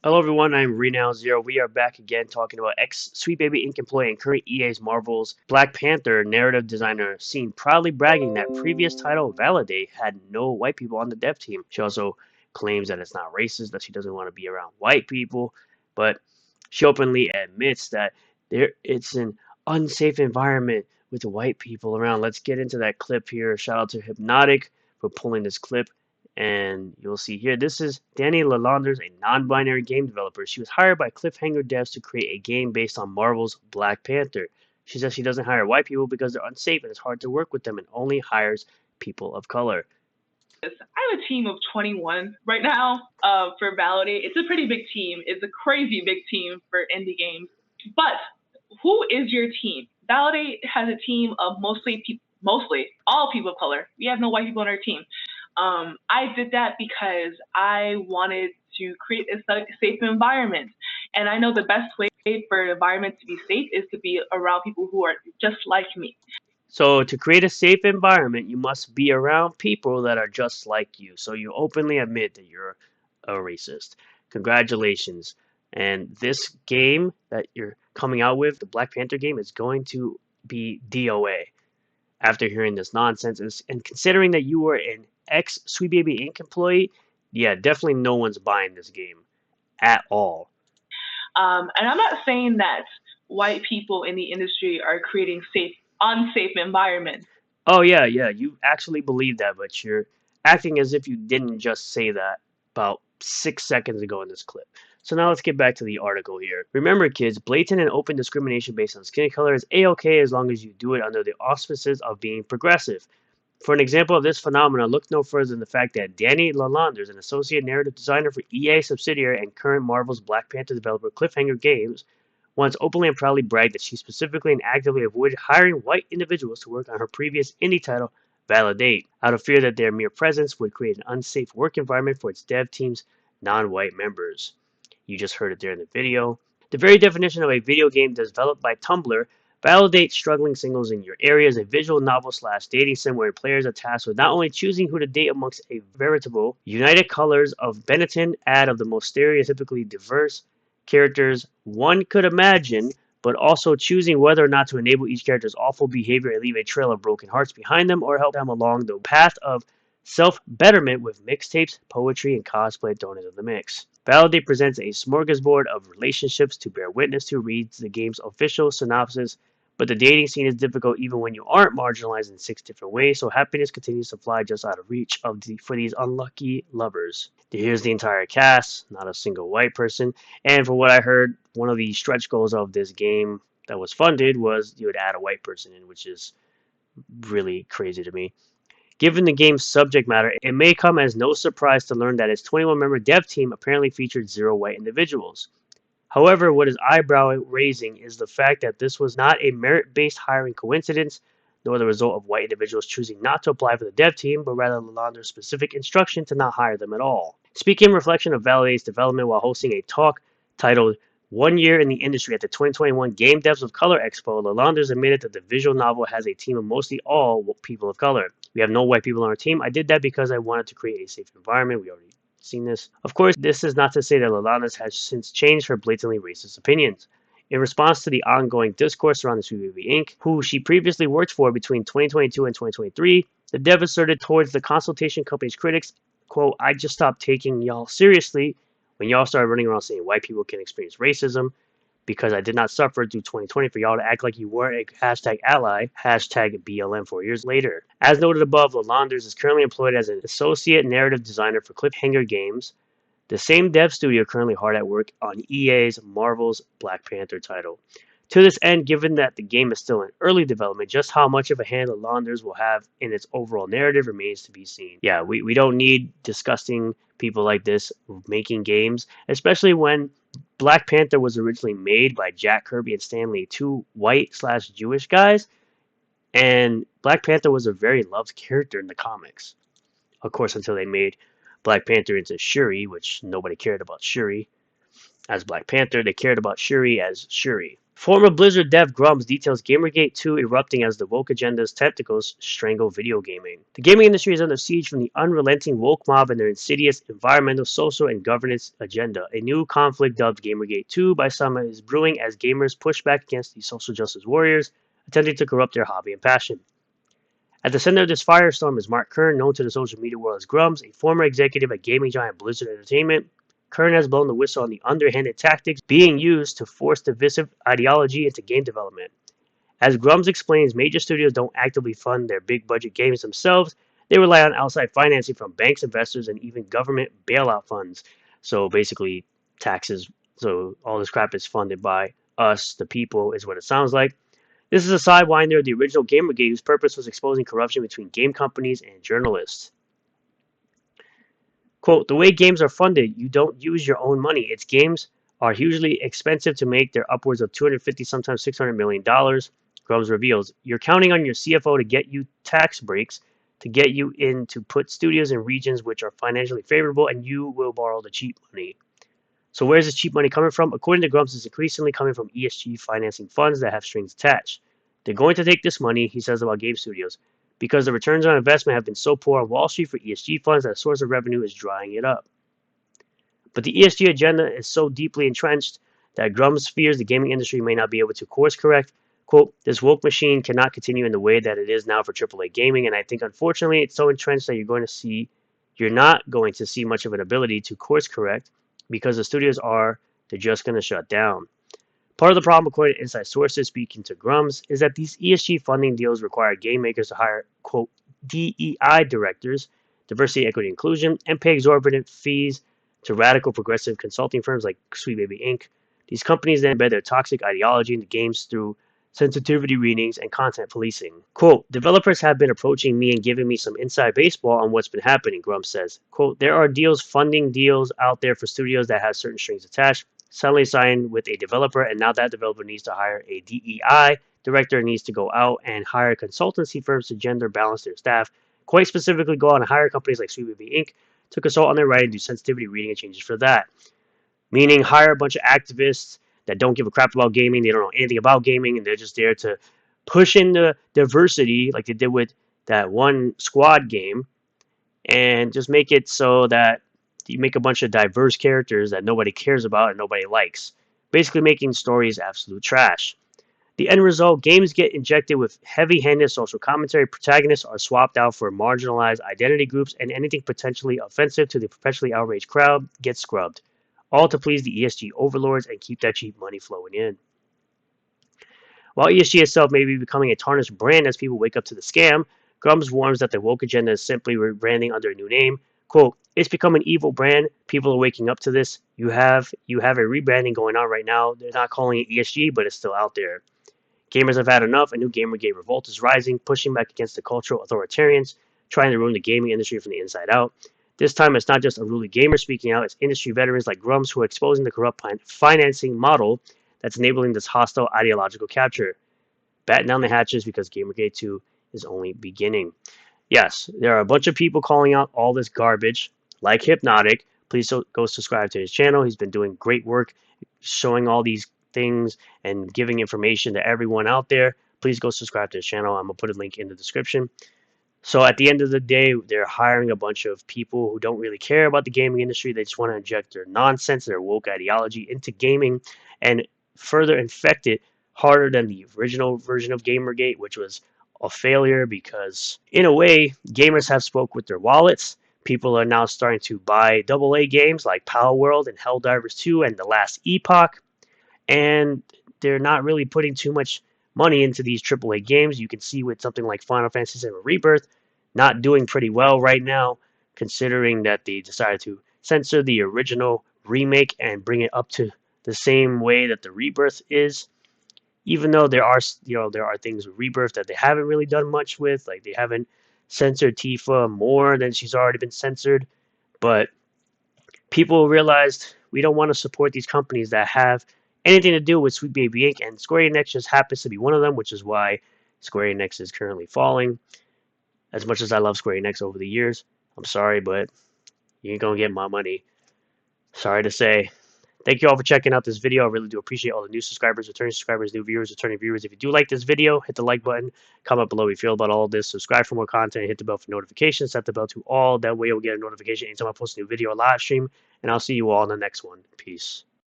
Hello everyone, I'm Renown Zero. We are back again talking about ex-Sweet Baby Inc. employee and current EA's Marvel's Black Panther narrative designer, seen proudly bragging that previous title Validate had no white people on the dev team. She also claims that it's not racist, that she doesn't want to be around white people, but she openly admits that it's an unsafe environment with the white people around. Let's get into that clip here. Shout out to Hypnotic for pulling this clip. And you'll see here, this is Danny Lalonde's a non-binary game developer. She was hired by Cliffhanger Devs to create a game based on Marvel's Black Panther. She says she doesn't hire white people because they're unsafe and it's hard to work with them and only hires people of color. I have a team of 21 right now for Validate. It's a pretty big team. It's a crazy big team for indie games. But who is your team? Validate has a team of mostly all people of color. We have no white people on our team. I did that because I wanted to create a safe environment. And I know the best way for an environment to be safe is to be around people who are just like me. So to create a safe environment, you must be around people that are just like you. So you openly admit that you're a racist. Congratulations. And this game that you're coming out with, the Black Panther game, is going to be DOA after hearing this nonsense. And considering that you were an ex Sweet Baby Inc. employee, yeah, definitely no one's buying this game at all. And I'm not saying that white people in the industry are creating unsafe environments. Oh, yeah, you actually believe that, but you're acting as if you didn't just say that about 6 seconds ago in this clip. So now let's get back to the article here. Remember, kids, blatant and open discrimination based on skin color is a-okay as long as you do it under the auspices of being progressive. For an example of this phenomenon, look no further than the fact that Danny Lalonde, an associate narrative designer for EA subsidiary and current Marvel's Black Panther developer Cliffhanger Games, once openly and proudly bragged that she specifically and actively avoided hiring white individuals to work on her previous indie title, Validate, out of fear that their mere presence would create an unsafe work environment for its dev team's non-white members. You just heard it there in the video. The very definition of a video game developed by Tumblr, Validate struggling singles in your area is a visual novel slash dating sim where players are tasked with not only choosing who to date amongst a veritable United Colors of Benetton ad of the most stereotypically diverse characters one could imagine, but also choosing whether or not to enable each character's awful behavior and leave a trail of broken hearts behind them or help them along the path of self-betterment with mixtapes, poetry, and cosplay thrown into the mix. Validate presents a smorgasbord of relationships to bear witness to, reads the game's official synopsis, but the dating scene is difficult even when you aren't marginalized in 6 different ways, so happiness continues to fly just out of reach for these unlucky lovers. Here's the entire cast, not a single white person. And from what I heard, one of the stretch goals of this game that was funded was you would add a white person in, which is really crazy to me. Given the game's subject matter, it may come as no surprise to learn that its 21-member dev team apparently featured 0 white individuals. However, what is eyebrow-raising is the fact that this was not a merit-based hiring coincidence, nor the result of white individuals choosing not to apply for the dev team, but rather Lalander's specific instruction to not hire them at all. Speaking in reflection of Validate's development while hosting a talk titled 1 Year in the Industry at the 2021 Game Devs of Color Expo, Lalanders admitted that the visual novel has a team of mostly all people of color. We have no white people on our team. I did that because I wanted to create a safe environment. We already seen this. Of course, this is not to say that Lalanas has since changed her blatantly racist opinions. In response to the ongoing discourse surrounding Sweet Baby Inc., who she previously worked for between 2022 and 2023, the dev asserted towards the consultation company's critics, quote, I just stopped taking y'all seriously when y'all started running around saying white people can experience racism because I did not suffer through 2020 for y'all to act like you weren't a hashtag ally, hashtag BLM 4 years later. As noted above, Lalanders is currently employed as an associate narrative designer for Cliffhanger Games, the same dev studio currently hard at work on EA's Marvel's Black Panther title. To this end, given that the game is still in early development, just how much of a hand Lalanders will have in its overall narrative remains to be seen. Yeah, we don't need disgusting people like this making games, especially when Black Panther was originally made by Jack Kirby and Stan Lee, two white/Jewish guys, and Black Panther was a very loved character in the comics. Of course, until they made Black Panther into Shuri, which nobody cared about Shuri as Black Panther. They cared about Shuri as Shuri. Former Blizzard dev Grumps details Gamergate 2 erupting as the woke agenda's tentacles strangle video gaming. The gaming industry is under siege from the unrelenting woke mob and their insidious environmental, social, and governance agenda. A new conflict dubbed Gamergate 2 by some is brewing as gamers push back against these social justice warriors attempting to corrupt their hobby and passion. At the center of this firestorm is Mark Kern, known to the social media world as Grumps, a former executive at gaming giant Blizzard Entertainment. Kern has blown the whistle on the underhanded tactics being used to force divisive ideology into game development. As Grumps explains, major studios don't actively fund their big budget games themselves. They rely on outside financing from banks, investors, and even government bailout funds. So basically, taxes. So all this crap is funded by us, the people, is what it sounds like. This is a sidewinder of the original Gamergate, whose purpose was exposing corruption between game companies and journalists. Quote, the way games are funded, you don't use your own money. Its games are hugely expensive to make. They're upwards of 250, sometimes $600 million, Grubbs reveals. You're counting on your CFO to get you tax breaks, to get you in to put studios in regions which are financially favorable, and you will borrow the cheap money. So where's this cheap money coming from? According to Grumps, it's increasingly coming from ESG financing funds that have strings attached. They're going to take this money, he says about game studios, because the returns on investment have been so poor on Wall Street for ESG funds that a source of revenue is drying it up. But the ESG agenda is so deeply entrenched that Grumps fears the gaming industry may not be able to course correct. Quote, this woke machine cannot continue in the way that it is now for AAA gaming, and I think unfortunately it's so entrenched that you're not going to see much of an ability to course correct because the studios they're just going to shut down. Part of the problem, according to inside sources speaking to Grumps, is that these ESG funding deals require game makers to hire, quote, DEI directors, diversity, equity, inclusion, and pay exorbitant fees to radical progressive consulting firms like Sweet Baby Inc. These companies then embed their toxic ideology into games through sensitivity readings and content policing. Quote, developers have been approaching me and giving me some inside baseball on what's been happening, Grumps says. Quote, there are funding deals out there for studios that have certain strings attached. Suddenly signed with a developer, and now that developer needs to hire a DEI director, needs to go out and hire consultancy firms to gender balance their staff. Quite specifically, go out and hire companies like Sweet Baby Inc. to consult on their writing, do sensitivity reading and changes for that. Meaning, hire a bunch of activists that don't give a crap about gaming, they don't know anything about gaming, and they're just there to push in the diversity like they did with that one squad game, and just make it so that you make a bunch of diverse characters that nobody cares about and nobody likes. Basically making stories absolute trash. The end result, games get injected with heavy-handed social commentary, protagonists are swapped out for marginalized identity groups, and anything potentially offensive to the perpetually outraged crowd gets scrubbed. All to please the ESG overlords and keep that cheap money flowing in. While ESG itself may be becoming a tarnished brand as people wake up to the scam, Grumps warns that the woke agenda is simply rebranding under a new name. Quote, it's become an evil brand. People are waking up to this. You have a rebranding going on right now. They're not calling it ESG, but it's still out there. Gamers have had enough. A new Gamergate revolt is rising, pushing back against the cultural authoritarians, trying to ruin the gaming industry from the inside out. This time, it's not just unruly gamers speaking out, it's industry veterans like Grumps who are exposing the corrupt financing model that's enabling this hostile ideological capture. Batten down the hatches because Gamergate 2 is only beginning. Yes, there are a bunch of people calling out all this garbage, like Hypnotic. Please go subscribe to his channel. He's been doing great work showing all these things and giving information to everyone out there. Please go subscribe to his channel. I'm going to put a link in the description. So at the end of the day, they're hiring a bunch of people who don't really care about the gaming industry. They just want to inject their nonsense, their woke ideology into gaming and further infect it harder than the original version of Gamergate, which was a failure because in a way, gamers have spoke with their wallets. People are now starting to buy AA games like Power World and Helldivers 2 and The Last Epoch, and they're not really putting too much money into these AAA games. You can see with something like Final Fantasy VII Rebirth not doing pretty well right now, considering that they decided to censor the original remake and bring it up to the same way that the Rebirth is. Even though there are things with Rebirth that they haven't really done much with, like they haven't censored Tifa more than she's already been censored, but people realized we don't want to support these companies that have anything to do with Sweet Baby Inc. And Square Enix just happens to be one of them, which is why Square Enix is currently falling. As much as I love Square Enix over the years, I'm sorry, but you ain't gonna get my money. Sorry to say. Thank you all for checking out this video. I really do appreciate all the new subscribers, returning subscribers, new viewers, returning viewers. If you do like this video, hit the like button. Comment below what you feel about all of this. Subscribe for more content. Hit the bell for notifications. Set the bell to all. That way you'll get a notification anytime I post a new video or live stream. And I'll see you all in the next one. Peace.